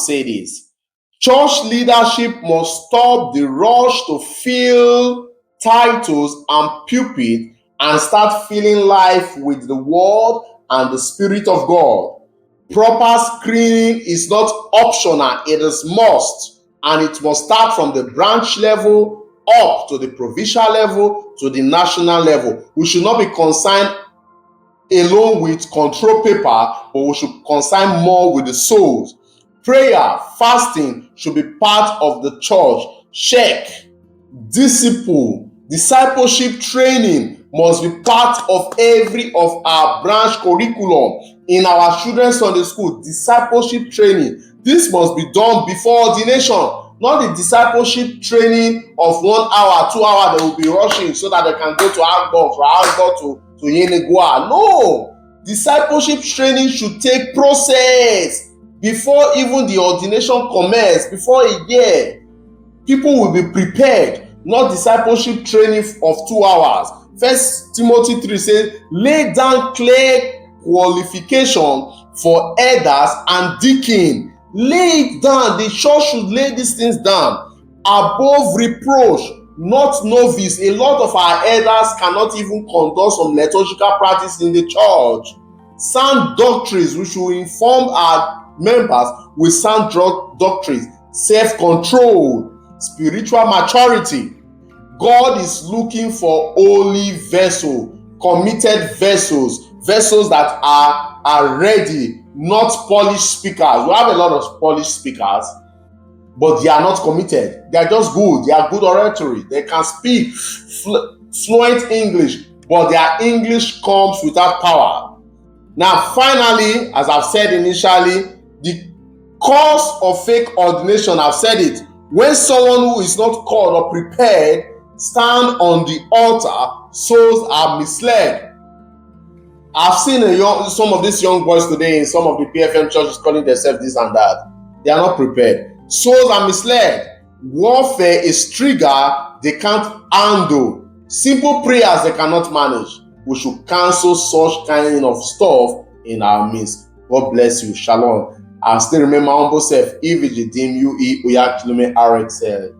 say this. Church leadership must stop the rush to fill titles and pulpit and start filling life with the word and the Spirit of God. Proper screening is not optional, it is must, and it must start from the branch level up to the provincial level to the national level. We should not be concerned alone with control paper, but we should concern more with the souls. Prayer, fasting should be part of the church. Check. Discipleship training must be part of every of our branch curriculum. In our children's Sunday school, discipleship training, this must be done before ordination, not the discipleship training of 1 hour, 2 hours they will be rushing so that they can go to Agbo, from Agbo to Yenegua. No, discipleship training should take process before even the ordination commences, before a year. People will be prepared, not discipleship training of 2 hours. 1 Timothy 3 says, lay down clear qualification for elders and deacon. Lay it down. The church should lay these things down. Above reproach, not novice. A lot of our elders cannot even conduct some liturgical practice in the church. Sound doctrines, we should inform our members with sound doctrines. Self-control, spiritual maturity. God is looking for holy vessels, committed vessels, vessels that are ready, not polished speakers. We have a lot of polished speakers, but they are not committed. They are just good. They are good oratory. They can speak fluent English, but their English comes without power. Now, finally, as I've said initially, the cause of fake ordination, I've said it. When someone who is not called or prepared stand on the altar, souls are misled. I've seen some of these young boys today in some of the PFM churches calling themselves this and that. They are not prepared. Souls are misled. Warfare is trigger they can't handle. Simple prayers they cannot manage. We should cancel such kind of stuff in our midst. God bless you. Shalom. I still remember humble self. If it dim you, Uya Kilume RXL.